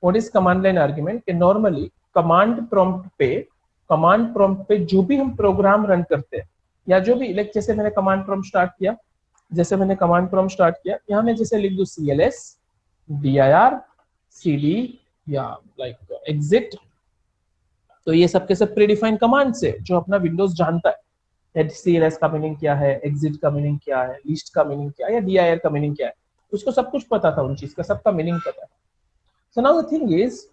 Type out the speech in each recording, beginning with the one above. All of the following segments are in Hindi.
What is command line argument, कि नॉर्मली कमांड प्रॉम्प्ट पे जो भी हम प्रोग्राम रन करते हैं या जो भी, लाइक जैसे मैंने कमांड प्रॉम्प्ट स्टार्ट किया, यहाँ मैं जैसे लिख दूं cls dir cd या लाइक exit, तो ये सब के सब प्रीडिफाइंड कमांड्स है जो अपना विंडोज जानता है। cls का मीनिंग क्या है, exit का मीनिंग क्या है, लिस्ट का मीनिंग क्या है, या dir का मीनिंग क्या है, उसको सब कुछ पता था, उन चीज का सबका मीनिंग पता है। So now the thing is,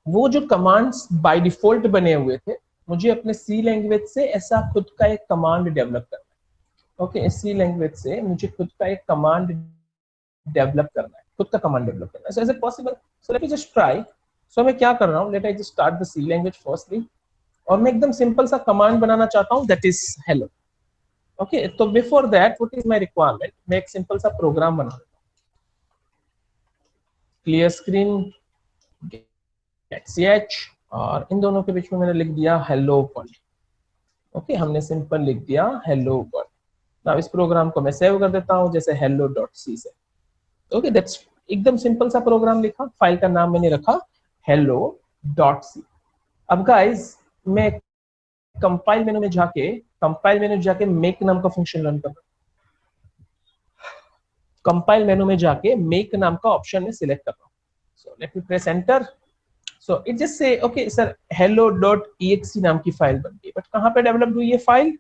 वो जो कमांड्स बाय डिफॉल्ट बने हुए थे, मुझे अपने सी लैंग्वेज से ऐसा खुद का एक कमांड डेवलप करना है। ओके, सी लैंग्वेज से मुझे खुद का एक कमांड डेवलप करना है, so is it possible? So let me just try. So मैं क्या कर रहा हूँ, let I just start the C language firstly, और मैं एकदम सिंपल सा कमांड बनाना चाहता हूँ, दैट इज हेलो। ओके, तो before that what is my requirement, मैं एक सिंपल सा प्रोग्राम बना लेता हूँ। क्लियर स्क्रीन ch, और इन दोनों के बीच में मैंने लिख दिया हेलो वर्ल्ड। ओके, हमने सिंपल लिख दिया हेलो वर्ल्ड। नाउ इस प्रोग्राम को मैं सेव कर देता हूँ जैसे hello.c से। ओके, दैट्स एकदम सिंपल सा प्रोग्राम लिखा, फाइल का नाम मैंने रखा hello.c। अब गाइस, मैं कंपाइल मेनू में जाके मेक नाम का फंक्शन रन कर रहा हूँ। कंपाइल मेनू में जाके मेक नाम का ऑप्शन में सिलेक्ट कर रहा हूँ। सो let me press enter. So it just say, okay sir, hello.exe नाम की फाइल बन गई, बट कहाँ पे डेवलप हुई ये file?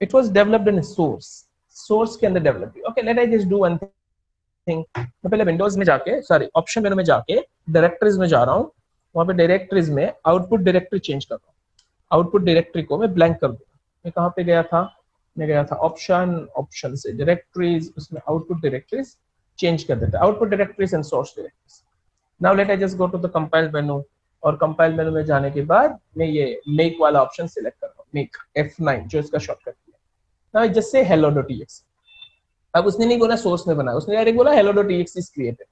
It was developed in source के अंदर डेवलप हुई। Okay, let I just do one thing। मैं पहले विंडोज में जाके, सॉरी ऑप्शन मेनू में जाके डायरेक्टरीज में जा रहा हूँ, वहां पे डायरेक्टरीज में आउटपुट डायरेक्टरी चेंज कर रहा हूँ। आउटपुट डायरेक्टरी को मैं ब्लैंक कर दूंगा। मैं कहाँ पे गया था? मैं गया था ऑप्शन से डायरेक्टरीज, उसमें आउटपुट डायरेक्टरीज चेंज कर देता है, output directories and source directories. Now let I just go to the compile menu, और कंपाइल मेनू में जाने के बाद मैं ये मेक वाला ऑप्शन सिलेक्ट कर रहा हूँ, मेक F9 जो इसका शॉर्टकट है। Now just say hello.exe। अब उसने नहीं बोला सोर्स में बनाया, उसने डायरेक्ट बोला hello.exe is created.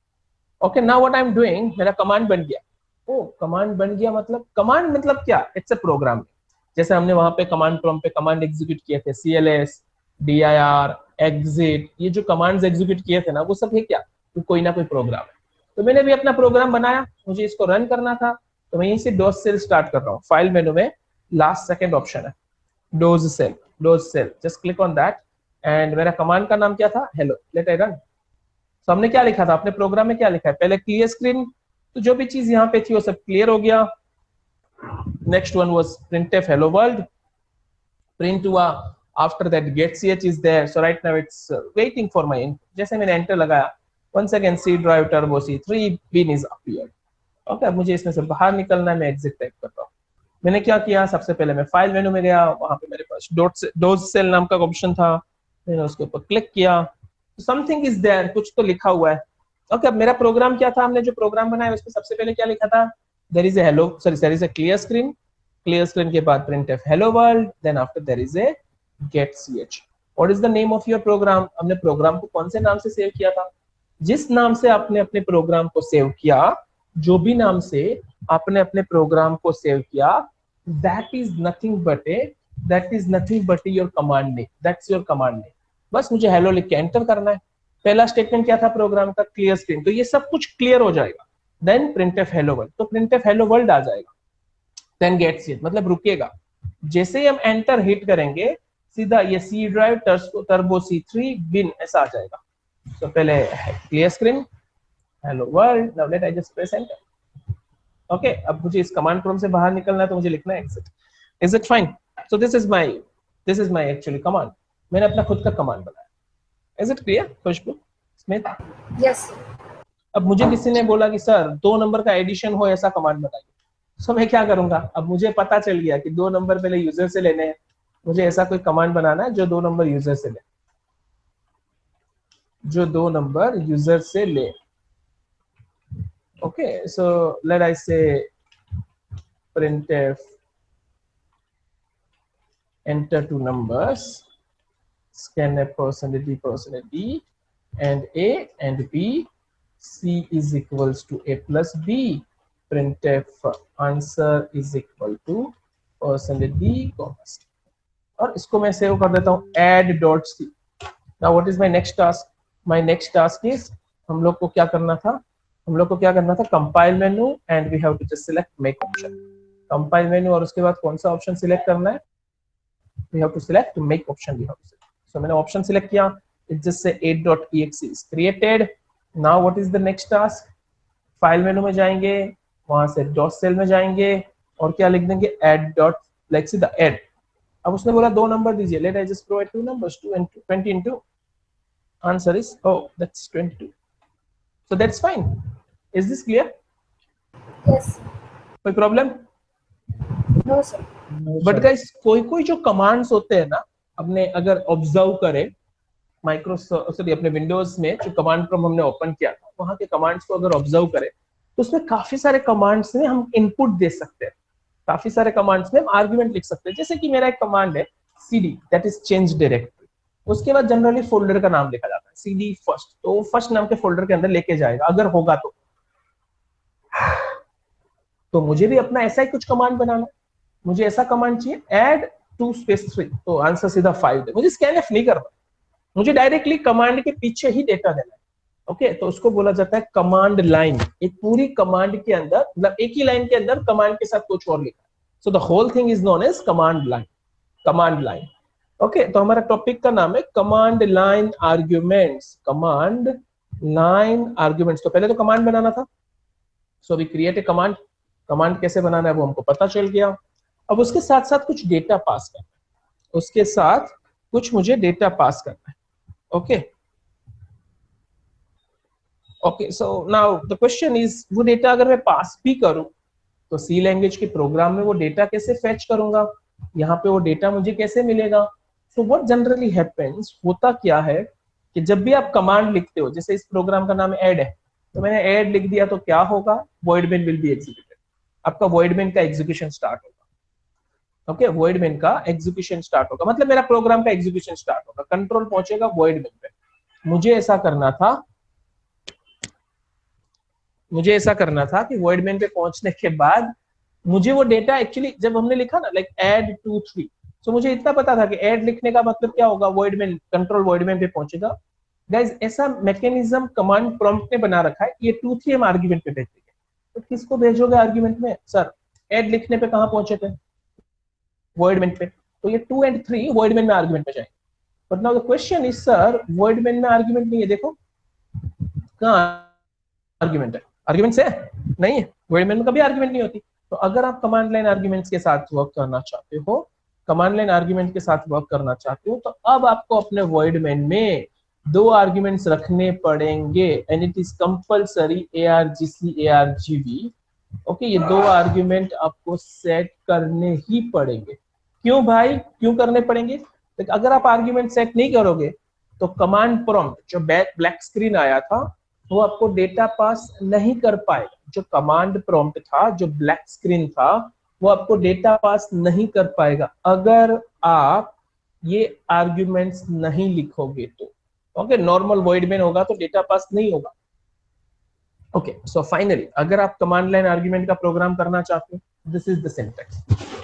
Okay, now what I am doing, मेरा कमांड बन गया। ओ, कमांड बन गया मतलब, कमांड मतलब क्या? It's a program. जैसे हमने वहां पे कमांड प्रॉम्प्ट पे कमांड एग्जीक्यूट किए थे, cls dir exit, ये जो कमांड्स एग्जीक्यूट किए थे ना, वो सब है क्या? तो कोई ना कोई प्रोग्राम है। तो मैंने भी अपना प्रोग्राम बनाया, मुझे इसको रन करना था, तो मैं यहीं से डोज सेल स्टार्ट कर रहा हूँ। फाइल मेनू में लास्ट सेकंड ऑप्शन है DOS shell, just click on that, and मेरा कमांड का नाम क्या था? हेलो। Let I run. तो हमने क्या लिखा था अपने प्रोग्राम में? क्या लिखा है? पहले क्लियर स्क्रीन, तो जो भी चीज यहाँ पे थी वो सब क्लियर हो गया। Next one was printf hello world, print हुआ। After that get ch is there, so right now it's waiting for my input। जैसे मैंने एंटर लगाया, once again C drive turbo C3 bin is appeared। Okay, अब मुझे इसमें से बाहर निकलना है, मैं एग्जिट टाइप कर रहा हूँ। मैंने क्या किया, सबसे पहले मैं फाइल मेनू में गया, वहां पे मेरे पास डोज सेल नाम का ऑप्शन था, मैंने उसके ऊपर क्लिक किया, समथिंग इज देयर, कुछ तो लिखा हुआ है। ओके, अब मेरा प्रोग्राम क्या था? हमने जो प्रोग्राम बनाया उसमें सबसे पहले क्या लिखा था? There is a hello, sorry there is a clear screen के बाद printf hello world, then after there is a get ch। What is the name of your program? हमने प्रोग्राम को कौन से नाम से सेव किया था? जिस नाम से आपने अपने प्रोग्राम को सेव किया, जो भी नाम से आपने अपने प्रोग्राम को सेव किया, that is nothing but your command name, that's your command name. बस मुझे हेलो लिख के एंटर करना है। पहला स्टेटमेंट क्या था प्रोग्राम का? क्लियर स्क्रीन, तो ये सब कुछ क्लियर हो जाएगा। देन printf hello world, तो printf hello world आ जाएगा। देन get ch, मतलब रुकेगा। जैसे ही हम एंटर हिट करेंगे, सीधा ये C drive turbo C3 bin ऐसा आ जाएगा। तो पहले clear screen hello world, now let I just press enter. Okay, अब मुझे इस कमांड प्रॉम्प्ट से बाहर निकलना है, तो मुझे लिखना है exit. Is it fine? So this is my actually command. मैंने अपना खुद का कमांड बनाया। Is it clear Khushboo Smith? Yes. अब मुझे किसी ने बोला कि सर 2 नंबर का एडिशन हो ऐसा कमांड बताइए, सो मैं क्या करूंगा? अब मुझे पता चल गया कि 2 नंबर पहले यूजर से लेने हैं, मुझे ऐसा कोई कमांड बनाना है जो 2 नंबर यूजर से ले, Okay, so let I say printf enter 2 numbers, scanf %d and a and b, c is equals to a plus b, printf answer is equal to %d, और इसको मैं सेव कर देता हूँ add.c। now what is my next task? My next task is, हम लोग को क्या करना था? हम लोग को क्या करना था, compile menu and we have to just select make option. Compile menu और उसके बाद कौन सा ऑप्शन सिलेक्ट करना है, we have to select make option, we have to select. So मैंने ऑप्शन सिलेक्ट किया, it just say 8.exe is created. Now what is the next task, file menu में जाएंगे, वहां से डॉट सेल में जाएंगे और क्या लिख देंगे, add dot like C the add. अब उसने बोला 2 नंबर दीजिए, let I just provide 2 numbers, 2 and 20 into, answer is, oh that's 22, so that's fine. Is this clear? Yes. कोई problem? No sir. But guys कोई कोई जो कमांड्स होते हैं ना, अपने अगर ऑब्जर्व करें माइक्रोसॉफ्ट सॉरी अपने विंडोज में जो कमांड प्रॉम्प्ट हमने ओपन किया था, वहां के कमांड्स को अगर ऑब्जर्व करें तो उसमें काफी सारे कमांड्स में हम इनपुट दे सकते हैं, काफी सारे कमांड्स में हम आर्गुमेंट लिख सकते हैं। जैसे कि मेरा एक कमांड है cd, that is change directory, उसके बाद जनरली फोल्डर का नाम लिखा जाता है cd फर्स्ट, तो फर्स्ट नाम के फोल्डर के अंदर लेके जाएगा अगर होगा तो मुझे भी अपना ऐसा ही कुछ कमांड बनाना है, मुझे ऐसा कमांड चाहिए ऐड 2 स्पेस 3, तो आंसर सीधा 5 दे, मुझे स्कैनफ नहीं करना, मुझे डायरेक्टली कमांड के पीछे ही डेटा देना है। ओके तो उसको बोला जाता है कमांड लाइन। एक पूरी कमांड के अंदर, मतलब एक ही लाइन के अंदर कमांड के साथ कुछ और लिखा है, so the whole thing is known as command line, command line. Okay तो हमारा टॉपिक का नाम है command line arguments, command line arguments. तो पहले तो कमांड बनाना था, so we create a command, command कैसे बनाना है वो हमको पता चल गया। अब उसके साथ साथ कुछ डेटा पास करना है, उसके साथ कुछ मुझे डेटा पास करना है। Okay okay so now the question is, वो डेटा अगर मैं पास भी करूं तो सी लैंग्वेज के प्रोग्राम में वो डेटा कैसे फेच करूंगा, यहाँ पे वो डेटा मुझे कैसे मिलेगा। सो व्हाट जनरली हैपेंस, होता क्या है कि जब भी आप कमांड लिखते हो, जैसे इस प्रोग्राम का नाम ऐड है, तो मैंने ऐड लिख दिया तो क्या होगा, void main will be executed, आपका void main का एग्जीक्यूशन स्टार्ट होगा। ओके void main का एग्जीक्यूशन स्टार्ट होगा, मतलब मेरा प्रोग्राम का एग्जीक्यूशन स्टार्ट होगा, कंट्रोल पहुंचेगा void main पे। मुझे ऐसा करना था कि void main पे पहुंचने के बाद मुझे वो डेटा एक्चुअली जब हमने लिखा ना लाइक ऐड 2 3, तो मुझे इतना पता था कि ऐड लिखने का मतलब क्या होगा, void main, control void main पे पहुंचेगा। गाइस ऐसा मैकेनिज्म कमांड प्रॉम्प्ट ने बना रखा है, ये 2 3 हम आर्गुमेंट पे भेज देंगे। तो किसको भेजोगे आर्गुमेंट में, सर ऐड लिखने पे कहां पहुंचे थे, void main पे, तो ये 2 and 3 void main में आर्गुमेंट पे जाएंगे। But now the question is, sir void main में आर्गुमेंट नहीं है, देखो कहां आर्गुमेंट है, आर्गुमेंट से नहीं है, void main में कभी आर्गुमेंट नहीं होती। तो अगर आप कमांड लाइन आर्गुमेंट्स के साथ वर्क करना चाहते हो, कमांड लाइन आर्गुमेंट के साथ वर्क करना चाहते हो, तो अब आपको अपने void main में 2 आर्गुमेंट्स रखने पड़ेंगे, and it is compulsory argc argv। Okay ये 2 आर्गुमेंट आपको सेट करने ही पड़ेंगे। क्यों भाई, क्यों करने पड़ेंगे, तो अगर आप आर्गुमेंट सेट नहीं करोगे तो कमांड प्रॉम्प्ट जो ब्लैक स्क्रीन आया था वो आपको डेटा पास नहीं कर पाएगा। जो कमांड प्रॉम्प्ट था, जो ब्लैक स्क्रीन था, वो आपको डेटा पास नहीं कर पाएगा अगर आप ये आर्गुमेंट्स नहीं लिखोगे तो। ओके नॉर्मल void main होगा तो डेटा पास नहीं होगा। ओके सो फाइनली अगर आप कमांड लाइन आर्गुमेंट का प्रोग्राम करना चाहते हो, this is the syntax.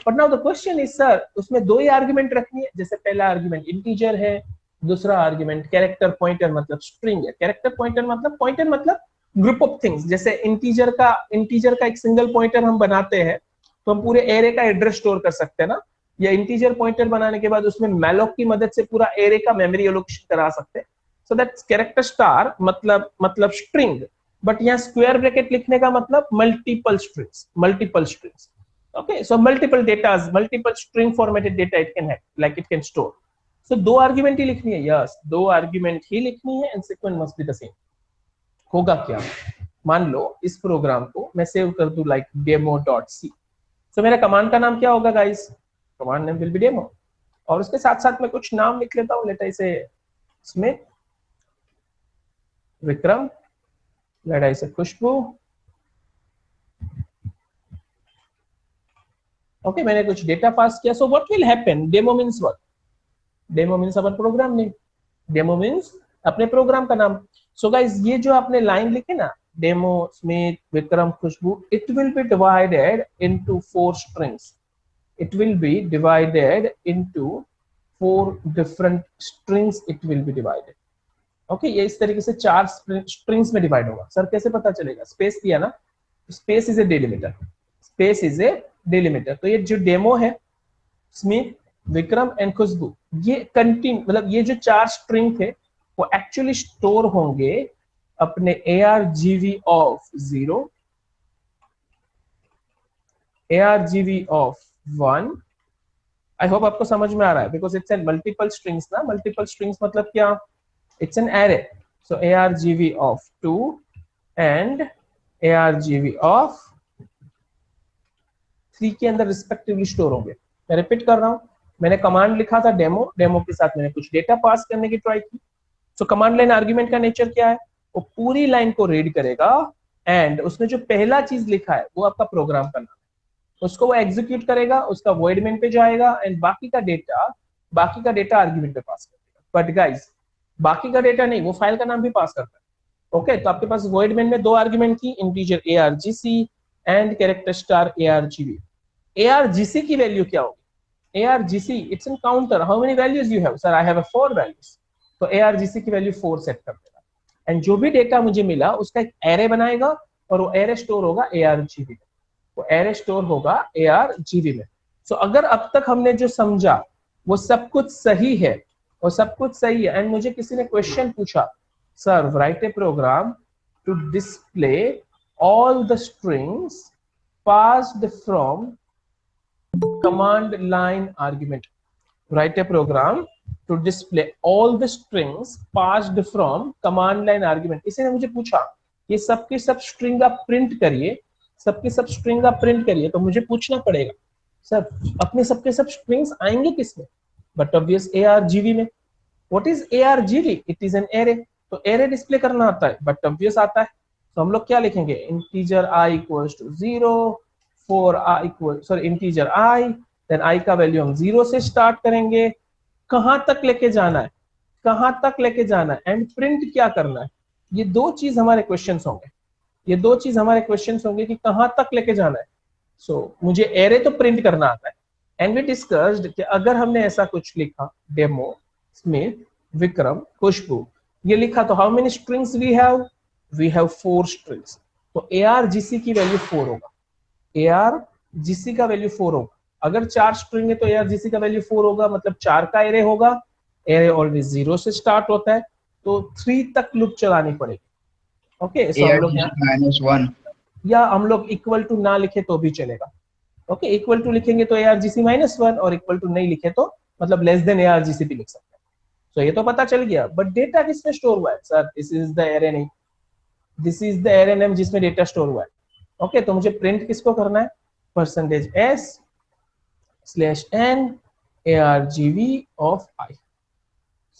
But now the question is, sir उसमें 2 ही आर्गुमेंट रखनी है, जैसे पहला आर्गुमेंट इंटीजर है, दूसरा आर्गुमेंट कैरेक्टर पॉइंटर मतलब स्ट्रिंग है। कैरेक्टर पॉइंटर मतलब ग्रुप ऑफ थिंग्स, जैसे इंटीजर का एक सिंगल पॉइंटर हम बनाते हैं तो हम पूरे एरे का एड्रेस स्टोर कर सकते हैं ना, या इंटीजर पॉइंटर बनाने के बाद उसमें मैलॉक की मदद से पूरा एरे का मेमोरी एलोकेशन करा सकते हैं। सो दैट्स कैरेक्टर स्टार मतलब स्ट्रिंग, बट यहाँ स्क्वायर ब्रैकेट लिखने का मतलब multiple strings. Okay so multiple datas, multiple string formatted data it can have, like it can store. So 2 argument ही लिखनी है, यस 2 आर्गुमेंट ही लिखनी है, and sequence must be the same. होगा क्या, मान लो इस प्रोग्राम को मैं सेव कर दूं लाइक demo.c, सो मेरा कमांड का नाम क्या होगा guys, command name will be demo, और उसके साथ साथ मैं कुछ नाम लिख लेता हूं, लेट आई से स्मिथ, विक्रम, लेट आई से खुशबू। ओके मैंने कुछ डेटा पास किया। So what will happen, demo means what, demo means our program name, demo means अपने प्रोग्राम का नाम। सो गाइस ये जो आपने लाइन लिखी ना, demo Smith Vikram Khushboo, it will be divided into 4 strings, it will be divided into 4 different strings, it will be divided। Okay ये इस तरीके से 4 स्ट्रिंग्स में डिवाइड होगा। सर कैसे पता चलेगा? स्पेस दिया ना, space is a delimiter, space is a delimiter. तो ये जो डेमो है स्मिथ, विक्रम एंड खुशबू, ये कंटिन्यू मतलब ये जो 4 स्ट्रिंग थे वो एक्चुअली स्टोर होंगे अपने ARGV of 0, ARGV of 1। I hope आपको समझ में आ रहा है, because it's an multiple strings ना, मल्टीपल स्ट्रिंग्स मतलब क्या? It's an array. So ARGV of 2 and ARGV of 3 के अंदर रिस्पेक्टिवली स्टोर होंगे। मैं रिपीट कर रहा हूं, मैंने कमांड लिखा था डेमो, डेमो के साथ मैंने कुछ डेटा पास करने की ट्राई की। सो कमांड लाइन आर्गुमेंट का नेचर क्या है? वो पूरी लाइन को रीड करेगा एंड उसने जो पहला चीज लिखा है वो आपका प्रोग्राम का नाम है, उसको वो एग्जीक्यूट करेगा, उसका void main पे जाएगा एंड बाकी का डेटा आर्गुमेंट पे पास करेगा। बट गाइस बाकी का डेटा नहीं, वो फाइल का नाम भी पास करता है। ओके तो आपके पास void main में 2 आर्गुमेंट थी, integer ARGC and character star ARGV। ARGC की वैल्यू क्या होगी? ARGC it's an counter, how many values you have? Sir I have 4 values. तो ARGC की वैल्यू 4 सेट कर देगा एंड जो भी डेटा मुझे मिला उसका एक एरे बनाएगा और वो एरे स्टोर होगा ARGV में, वो एरे स्टोर होगा ARGV में। सो अगर अब तक हमने जो समझा वो सब कुछ सही है, वो सब कुछ सही है एंड मुझे किसी ने क्वेश्चन पूछा, sir write a program to display all the strings passed from command line argument. Write a program to display all the strings passed from command line argument. इसी ने मुझे पूछा ये सबके सब स्ट्रिंग आप प्रिंट करिए, सबके सब स्ट्रिंग आप प्रिंट करिए। तो मुझे पूछना पड़ेगा सर अपने सबके सब स्ट्रिंग्स आएंगे किसमें? बट ऑब्वियस ARGV में। What is ARGV? It is an array. तो एरे डिस्प्ले करना आता है, बट ऑब्वियस आता है। तो हम लोग क्या लिखेंगे? Integer I equals to 0, for I equal sorry integer I, then I का वैल्यू हम 0 से स्टार्ट करेंगे। कहां तक लेके जाना है, कहां तक लेके जाना है एंड प्रिंट क्या करना है? ये 2 चीज हमारे क्वेश्चंस होंगे, ये 2 चीज हमारे क्वेश्चंस होंगे कि कहां तक लेके जाना है। सो मुझे एरे तो प्रिंट करना आता है एंड वी डिस्कस्ड कि अगर हमने ऐसा कुछ लिखा डेमो स्मिथ विक्रम खुशबू ये लिखा तो how many strings we have? We have 4 strings. तो ARGC की वैल्यू 4 होगा, ARGC का वैल्यू 4 होगा। अगर 4 स्ट्रिंग है तो ARGC का वैल्यू 4 होगा, मतलब 4 का एरे होगा। एरे ऑलवेज 0 से स्टार्ट होता है तो 3 तक लूप चलानी पड़ेगी। ओके सो हम लोग -1 या हम लोग इक्वल टू ना लिखे तो भी चलेगा। ओके इक्वल टू लिखेंगे तो ARGC -1 और इक्वल टू नहीं लिखे तो मतलब लेस देन ARGC भी लिख सकते हैं। तो ये तो पता चल गया, बट डेटा किसमें स्टोर हुआ है? Sir this is the array नहीं, this is the array name जिसमें डेटा स्टोर हुआ है। ओके तो मुझे प्रिंट किसको करना है? %s/n ARGV of I.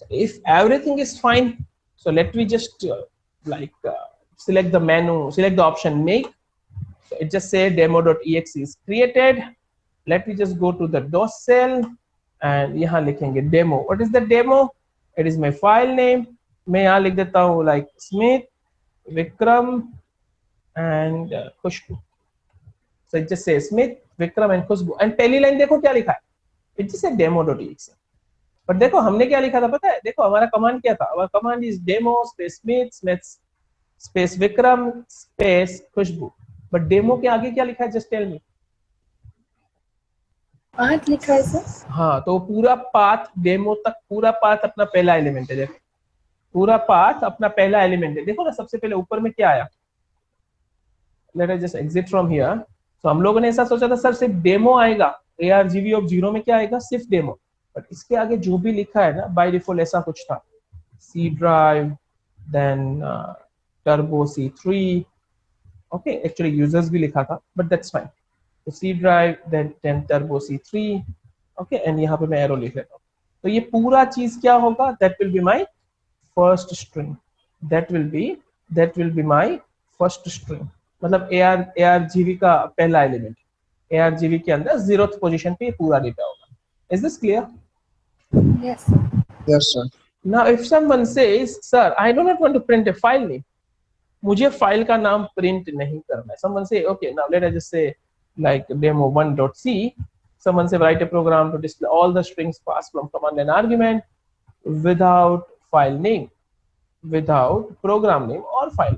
So if everything is fine, so let me just select the menu, select the option make. So it just say demo.exe is created. Let me just go to the DOS cell and यहाँ लिखेंगे demo. What is the demo? It is my file name. मैं यहाँ लिख देता हूँ like Smith, Vikram and Khushbu. So it just says Smith, Vikram and Khushbu. And पहली लाइन देखो क्या लिखा है? It just says demo.exe. पर देखो हमने क्या लिखा था पता है? देखो हमारा कमांड क्या था? Our command is demo space Smith, Smith space Vikram space Khushbu. But demo के आगे क्या लिखा है? Just tell me. पाथ लिखा है सर। हाँ तो पूरा पाथ डेमो तक पूरा पाथ अपना पहला एलिमेंट है। देखो पूरा पाथ अपना पहला एलिमेंट है। देखो ना सबसे पहले ऊपर में क्या आया? Let us just exit from here. तो हम लोगों ने ऐसा सोचा था सर सिर्फ डेमो आएगा, ARGV ऑफ 0 में क्या आएगा? सिर्फ डेमो। बट इसके आगे जो भी लिखा है ना बाय डिफॉल्ट ऐसा कुछ था, C drive then turbo C3। Okay actually users भी लिखा था बट दैट्स फाइन। तो C drive then turbo C3। Okay and यहाँ पे मैं एरो लिख लेता हूँ। तो ये पूरा चीज क्या होगा? That will be my first string, that will be my first string. मतलब ARGV का पहला एलिमेंट, ARGV के अंदर 0th पोजीशन पे ये पूरा डेटा होगा। Is this clear? Yes sir. Yes sir. Now if someone says sir I do not want to print a file name, मुझे फाइल का नाम प्रिंट नहीं करना है। someone say okay now let us just say like demo1.c. someone say write a program to display all the strings passed from command line argument without file name. Without program name और फाइल।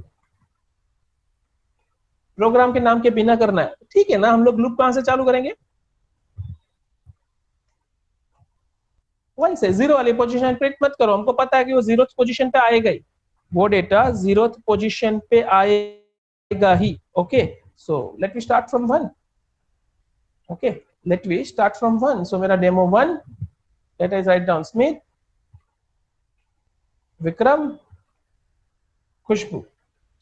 प्रोग्राम के नाम के बिना करना है, ठीक है ना। हम लोग लूप कहां से चालू करेंगे, वहीं से। जीरो वाली पोजीशन प्रिंट मत करो, हमको पता है कि वो जीरो पोजीशन पे आएगा ही, वो डेटा जीरो पोजीशन पे आएगा ही। Okay, so let we start from 1। Okay, let we start from 1। So मेरा demo 1, let us write down Smith, Vikram, Khushboo.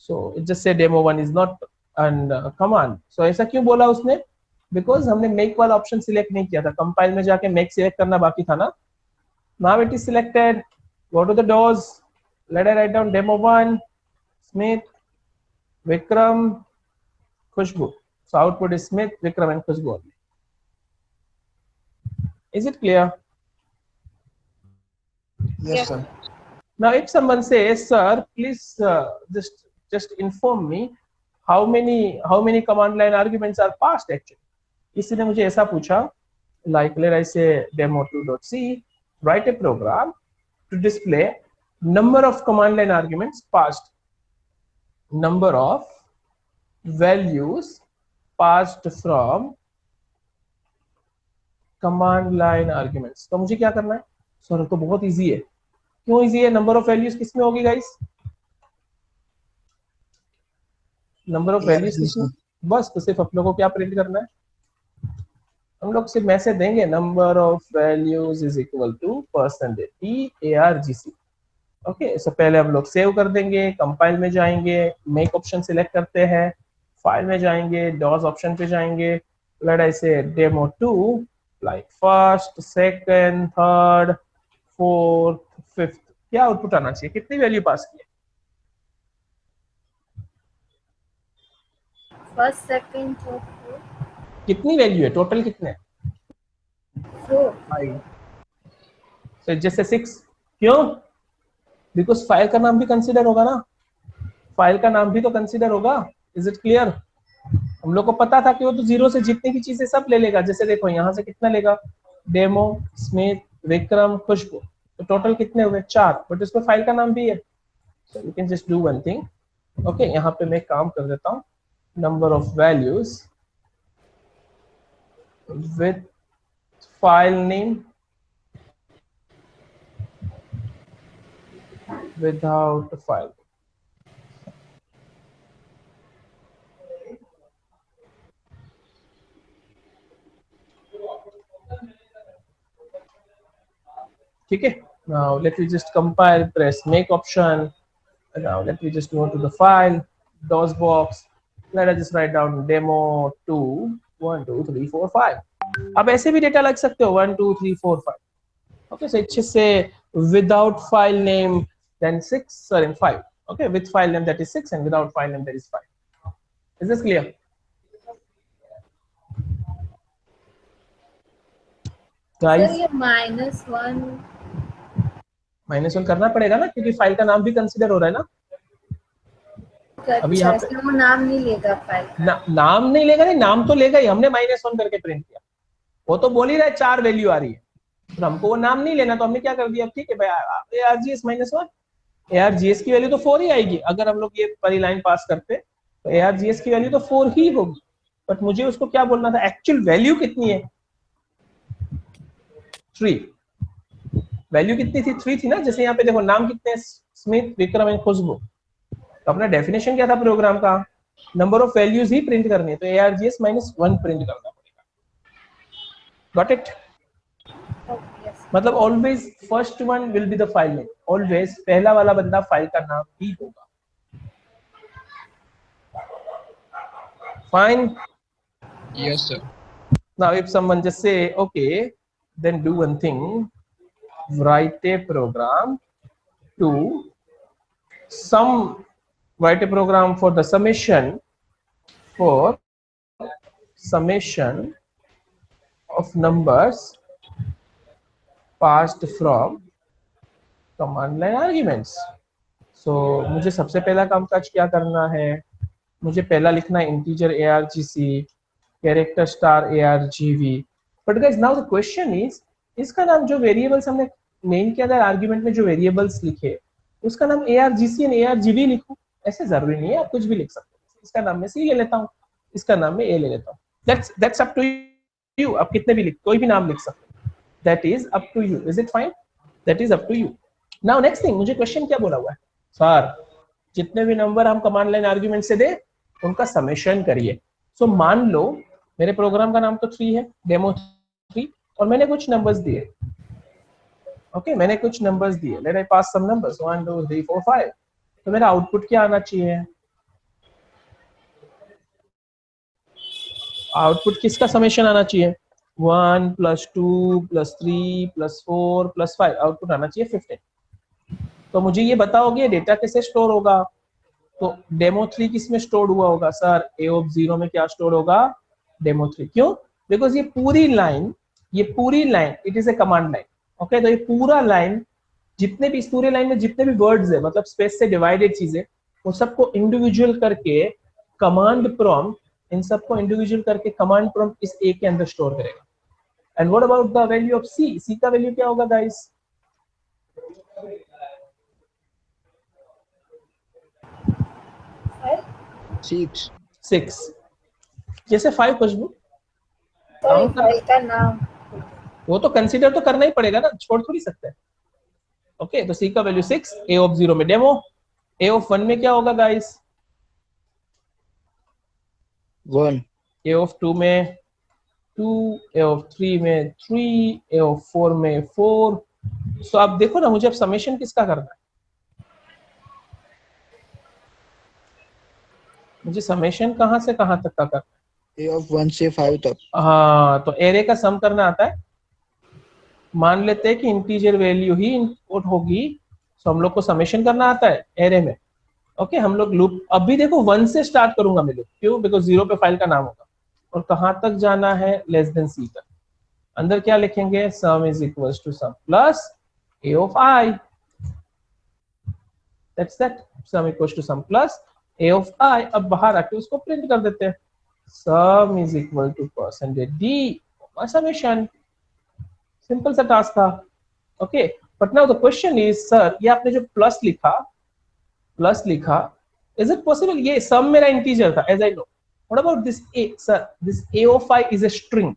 So it just say demo 1 is not end command. So ऐसा क्यों बोला उसने, बिकॉज हमने मेक वाला ऑप्शन सिलेक्ट नहीं किया था, कंपाइल में जाके मेक सिलेक्ट करना बाकी था ना। Now it is selected. Go to the DOS. Let I write down demo 1, Smith, Vikram, Khushbu. So output is Smith, Vikram, and Khushbu only. Is it clear? Yes, Sir. Now, if someone says, "Sir, please just inform me how many command line arguments are passed actually." किसी ने मुझे ऐसा पूछा, like let I say demo2.c, write a program to display number of command line arguments passed, number of values passed from command line arguments। तो मुझे क्या करना है सर, तो बहुत इजी है। क्यों इजी है, नंबर ऑफ वैल्यूज किसमें होगी गाइस, नंबर ऑफ वैल्यूज किसमें, बस। तो सिर्फ आप लोगों को क्या प्रिंट करना है, हम लोग सिर्फ मैसेज देंगे number of values is equal to %argc। Okay, so पहले हम लोग सेव कर देंगे, कंपाइल में जाएंगे, मेक ऑप्शन सिलेक्ट करते हैं, फाइल में जाएंगे, डॉस ऑप्शन पे जाएंगे, लेट आई से demo 2, like first, second, third, fourth, fifth. क्या आउटपुट आना चाहिए, कितनी वैल्यू पास की है, फर्स्ट सेकंड थर्ड फोर्थ, कितनी वैल्यू है, टोटल कितने, 4। so जैसे 6। क्यों, बिकॉज फाइल का नाम भी कंसीडर होगा ना, फाइल का नाम भी तो कंसीडर होगा। इज इट क्लियर, हम लोग को पता था कि वो तो जीरो से जितनी की चीजें सब ले लेगा। जैसे देखो यहाँ से कितना लेगा, डेमो, स्मिथ, विक्रम, खुशबू, तो टोटल कितने हुए, 4, बट इसमें फाइल का नाम भी है। So you can just do one thing. Okay, यहाँ पे मैं काम कर देता हूँ, number of values with file name without file। ठीक है, now let me just compile, press make option, and now let me just go to the file, DOS box, let us just write down demo 2 1 2 3 4 5। अब ऐसे भी डेटा लग सकते हो 1 2 3 4 5। okay, so it should say without file name then 6 sorry 5। okay, with file name that is 6 and without file name that is 5। is this clear guys? Sir ये -1 -1 करना पड़ेगा ना, क्योंकि फाइल का नाम भी कंसीडर हो रहा है ना। अभी यहाँ पे वो नाम नहीं लेगा फाइल का। नाम नहीं लेगा, नहीं नाम तो लेगा ही, हमने -1 करके प्रिंट किया, वो तो बोल ही रहा है 4 वैल्यू आ रही है, तो हमको वो नाम नहीं लेना, तो हमने क्या कर दिया, ठीक है भाई args -1, args की वैल्यू तो 4 ही आएगी। अगर हम लोग ये पहली लाइन पास करते तो args की वैल्यू तो 4 ही होगी, बट मुझे उसको क्या बोलना था, एक्चुअल वैल्यू कितनी है, 3। वैल्यू कितनी थी, 3 थी ना। जैसे यहाँ पे देखो नाम कितने, स्मिथ, विक्रम एंड खुशबू, तो अपना डेफिनेशन क्या था प्रोग्राम का, number of values he print करनी है, तो args -1 प्रिंट करना पड़ेगा। गॉट इट, मतलब always first one will be the file name, always पहला वाला बंदा फाइल का नाम ही होगा। Fine, Yes, sir. now if someone just say okay, then do one thing, write a program to write a program for the summation of numbers passed from command line arguments। so मुझे सबसे पहला कामकाज क्या करना है, मुझे पहला लिखना है integer argc, character star argv। But guys now the question is, इसका नाम जो वेरिएबल्स हमने मेन के अंदर आर्गुमेंट में जो वेरिएबल्स लिखे, उसका नाम ARGC या ARGB लिखूं, ऐसे जरूरी नहीं है, आप कुछ भी लिख सकते हो। इसका नाम मैं C ले लेता हूँ, इसका नाम मैं A ले लेता हूँ। That's up to you, आप कितने भी कोई भी नाम लिख सकते हो। That is up to you. Is it fine? That is up to you. Now next thing, मुझे क्वेश्चन क्या बोला हुआ है, सर जितने भी नंबर हम कमांड लाइन आर्ग्यूमेंट से दे उनका समेशन करिए। सो मान लो मेरे प्रोग्राम का नाम तो 3 है, डेमो 3, और मैंने कुछ नंबर्स दिए। ओके, मैंने कुछ नंबर्स दिए, लेट आई पास सम नंबर्स 1 2 3 4 5। तो मेरा आउटपुट क्या आना चाहिए? आउटपुट किसका समेशन आना चाहिए? 1 + 2 + 3 + 4 + 5, आउटपुट आना चाहिए 15। तो मुझे ये बताओगे डेटा कैसे स्टोर होगा? तो डेमो 3 किस में स्टोर हुआ होगा? सर A0 में क्या स्टोर होगा? डेमो 3। क्यों? बिकॉज ये पूरी line it is a command line. Okay, तो ये पूरा लाइन जितने भी, इस पूरे लाइन में जितने भी वर्ड्स है, मतलब स्पेस से डिवाइडेड चीजें, वो सबको इंडिविजुअल करके कमांड प्रॉम्प्ट, इन सबको इंडिविजुअल करके कमांड प्रॉम्प्ट इस ए के अंदर स्टोर करेगा। And what about the value of C? C का वैल्यू क्या होगा गाइस? सिक्स। जैसे 5 खुशबू, तो फाइल का नाम वो तो कंसीडर तो करना ही पड़ेगा ना, छोड़ थोड़ी सकते हैं। ओके, तो सी का वैल्यू 6, A0 में डेमो, A1 में क्या होगा गाइस? 1, A2 में 2, A3 में 3, A4 में 4। सो आप देखो ना, मुझे अब समेशन किसका करना है? मुझे समेशन कहां से कहां तक का करना है? A1 से 5 तक। हाँ, तो एरे का सम करना आता है। मान लेते हैं कि इंटीजर वैल्यू ही इनपुट होगी, तो हम लोग को समेशन करना आता है एरे में। ओके, हम लोग लूप अभी देखो 1 से स्टार्ट करूंगा मैं लूप, क्यों? बिकॉज 0 पे फाइल का नाम होगा, और कहां तक जाना है? c तक। अंदर क्या लिखेंगे? Sum is equals to sum plus A of I। That's that, sum equals to sum plus A of I। अब बाहर आके उसको प्रिंट कर देते हैं, sum is equal to percentage D summation. Simple सा टास्क था। Okay, but now the question is, sir ये आपने जो प्लस लिखा, इज इट पॉसिबल? ये सम मेरा इंटीजर था, as I know. What about this A? Sir this A of I is a string,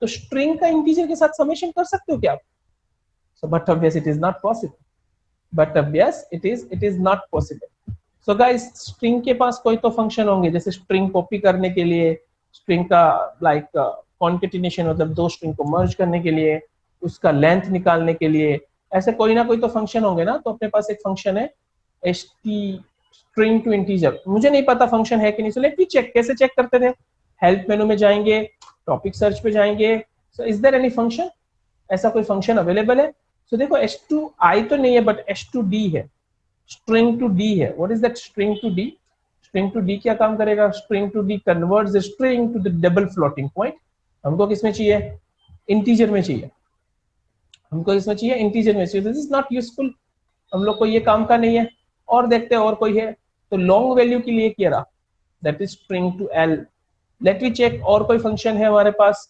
तो स्ट्रिंग का इंटीजर के साथ समेशन कर सकते हो क्या आप? So but obvious it is not possible. So guys, string के पास कोई तो फंक्शन होंगे, जैसे स्ट्रिंग कॉपी करने के लिए, स्ट्रिंग का लाइक कॉन्केटिनेशन, मतलब 2 स्ट्रिंग को मर्ज करने के लिए, उसका लेंथ निकालने के लिए, ऐसे कोई ना कोई तो फंक्शन होंगे ना। तो अपने पास एक फंक्शन है st स्ट्रिंग टू इंटीजर, मुझे नहीं पता फंक्शन है कि नहीं। सो लेट मी चेक, कैसे चेक करते थे? हेल्प मेनू में जाएंगे, टॉपिक सर्च पे जाएंगे। So is there any function? ऐसा कोई फंक्शन अवेलेबल है? सो देखो h2i तो नहीं है, बट h2d है, स्ट्रिंग टू d है। What is that string to d? String to d क्या काम करेगा? String to d converts the string to the double floating point. हमको किसमें चाहिए? इंटीजर में चाहिए। हमको इसमें चाहिए इंटीजर में चाहिए। दिस इज नॉट यूजफुल, हम लोग को ये काम का नहीं है। और देखते हैं और कोई है तो लॉन्ग वैल्यू के लिए क्या रहा? That is string to l। Let me check, और कोई फंक्शन है हमारे पास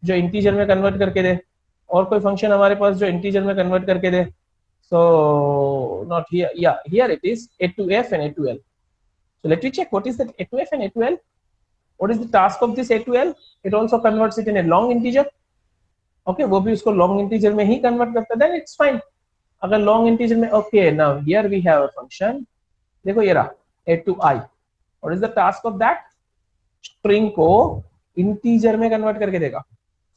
जो इंटीजर में कन्वर्ट करके दे? और कोई फंक्शन हमारे पास जो इंटीजर में कन्वर्ट करके दे? सो नॉट हियर, या here it is A2f and A2l। So let me check what is that A2f and A2l। What is the task of this A2l? It also converts it in a long integer. Okay, वो भी उसको लॉन्ग इंटीजर में ही कन्वर्ट करता है, देन इट्स फाइन। अगर लॉन्ग इंटीजर में, okay, now here we have a function, देखो ये रहा A2i। What is the task of that? String को इंटीजर में कन्वर्ट करके देगा।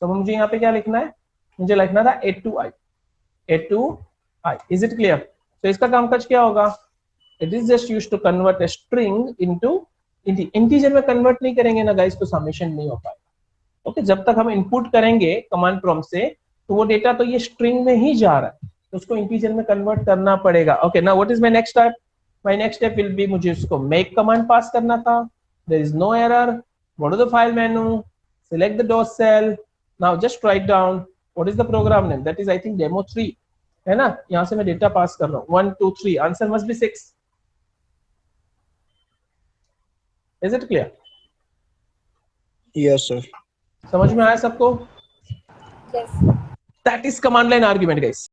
तो मुझे यहाँ पे क्या लिखना है? मुझे लिखना था A2i। Is it clear? तो इसका काम काज क्या होगा? It is just used to convert a string into integer में कन्वर्ट नहीं करेंगे ना गाइस, तो समेशन नहीं हो पाएगा। ओके, जब तक हम इनपुट करेंगे कमांड प्रॉम्प्ट से, तो वो डेटा तो ये स्ट्रिंग में ही जा रहा है, तो उसको इंटीजर में कन्वर्ट करना पड़ेगा। Okay, now what is my next step? My next step will be, मुझे उसको मेक कमांड पास करना था। There is no error. Go to the file menu, select the dot cell, now just write down what is the program name, that is I think demo 3 है ना। यहां से मैं डेटा पास कर रहा हूं 1 2 3, answer must be 6। Is it clear? Yes, sir. समझ में आया सबको? yes। That is command line argument guys.